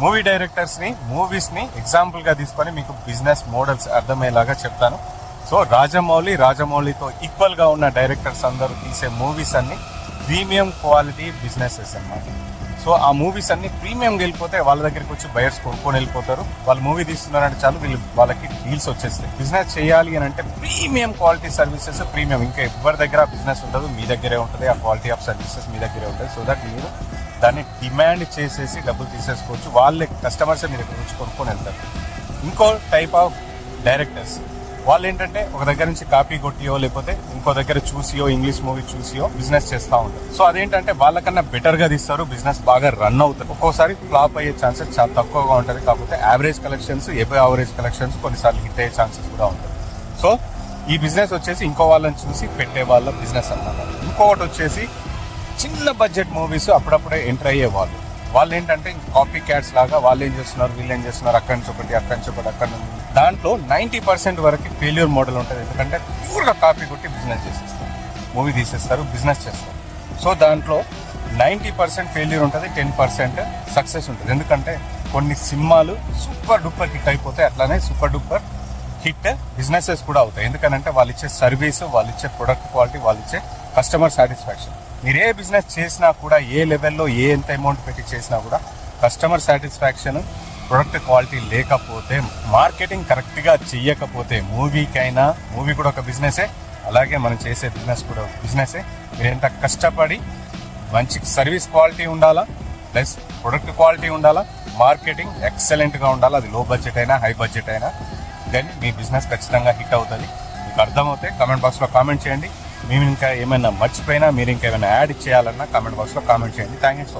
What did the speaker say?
Movie డైరెక్టర్స్ని మూవీస్ని ఎగ్జాంపుల్గా తీసుకొని మీకు బిజినెస్ మోడల్స్ అర్థమయ్యేలాగా చెప్తాను. సో రాజమౌళితో ఈక్వల్గా ఉన్న డైరెక్టర్స్ అందరూ తీసే మూవీస్ అన్ని ప్రీమియం క్వాలిటీ బిజినెసెస్ అన్నమాట. సో ఆ మూవీస్ అన్ని ప్రీమియంకి వెళ్ళిపోతే వాళ్ళ దగ్గరికి వచ్చి బయర్స్ కొనుక్కొని వెళ్ళిపోతారు. వాళ్ళు మూవీ తీస్తున్నారంటే చాలు వాళ్ళకి డీల్స్ వచ్చేస్తాయి. బిజినెస్ చేయాలి అని అంటే ప్రీమియం క్వాలిటీ సర్వీసెస్, ప్రీమియం ఇంకా ఎవరి దగ్గర బిజినెస్ ఉండదు, మీ దగ్గరే ఉంటుంది. ఆ క్వాలిటీ ఆఫ్ సర్వీసెస్ మీ దగ్గరే ఉంటుంది. సో దట్ మీరు దాన్ని డిమాండ్ చేసేసి డబ్బులు తీసేసుకోవచ్చు. వాళ్ళే కస్టమర్సే మీ దగ్గర వచ్చి కొనుక్కొని వెళ్తారు. ఇంకో టైప్ ఆఫ్ డైరెక్టర్స్ వాళ్ళు ఏంటంటే ఒక దగ్గర నుంచి కాపీ కొట్టియో లేకపోతే ఇంకో దగ్గర చూసియో ఇంగ్లీష్ మూవీ చూసియో బిజినెస్ చేస్తూ ఉంటారు. సో అదేంటంటే వాళ్ళకన్నా బెటర్ గా తీస్తారు, బిజినెస్ బాగా రన్ అవుతుంది. ఒక్కోసారి ఫ్లాప్ అయ్యే ఛాన్సెస్ చాలా తక్కువగా ఉంటుంది. కాకపోతే average collections, above average collections కొన్నిసార్లు హిట్ అయ్యే ఛాన్సెస్ కూడా ఉంటుంది. సో ఈ బిజినెస్ వచ్చేసి ఇంకో వాళ్ళని చూసి పెట్టే వాళ్ళ బిజినెస్ అన్నమాట. ఇంకొకటి వచ్చేసి చిన్న బడ్జెట్ మూవీస్ అప్పుడప్పుడే ఎంటర్ అయ్యే వాళ్ళు ఏంటంటే కాపీ క్యాట్స్ లాగా వాళ్ళు ఏం చేస్తున్నారు, వీళ్ళు ఏం చేస్తున్నారు, అక్కడి నుంచి ఒకటి అక్కడ నుంచి దాంట్లో 90% వరకు ఫెయిల్యూర్ మోడల్ ఉంటుంది. ఎందుకంటే ప్యూర్గా కాపీ కొట్టి బిజినెస్ చేసేస్తారు, మూవీ తీసేస్తారు, బిజినెస్ చేస్తారు. సో దాంట్లో 90% ఫెయిల్యూర్ ఉంటుంది, 10% సక్సెస్ ఉంటుంది. ఎందుకంటే కొన్ని సినిమాలు సూపర్ డూపర్ హిట్ అయిపోతాయి, అట్లానే సూపర్ డూపర్ హిట్ బిజినెసెస్ కూడా అవుతాయి. ఎందుకంటే వాళ్ళు ఇచ్చే సర్వీస్, వాళ్ళు ఇచ్చే ప్రొడక్ట్ క్వాలిటీ, వాళ్ళు ఇచ్చే కస్టమర్ సాటిస్ఫాక్షన్. మీరు ఏ బిజినెస్ చేసినా కూడా, ఏ లెవెల్లో ఎంత అమౌంట్ పెట్టి చేసినా కూడా కస్టమర్ సాటిస్ఫాక్షన్, ప్రొడక్ట్ క్వాలిటీ లేకపోతే, మార్కెటింగ్ కరెక్ట్గా చెయ్యకపోతే, మూవీ కూడా ఒక బిజినెసే, అలాగే మనం చేసే బిజినెస్ కూడా బిజినెసే. మీరు ఎంత కష్టపడి మంచి సర్వీస్ క్వాలిటీ ఉండాలా, ప్లస్ ప్రొడక్ట్ క్వాలిటీ ఉండాలా, మార్కెటింగ్ ఎక్సలెంట్గా ఉండాలి. అది లో బడ్జెట్ అయినా హై బడ్జెట్ అయినా దెన్ మీ బిజినెస్ ఖచ్చితంగా హిట్ అవుతుంది. మీకు అర్థమవుతే కామెంట్ బాక్స్లో కామెంట్ చేయండి. మేము ఇంకా ఏమైనా మర్చిపోయినా, మీరు ఇంకా ఏమైనా యాడ్ చేయాలన్నా కామెంట్ బాక్స్లో కామెంట్ చేయండి. Thank you so much.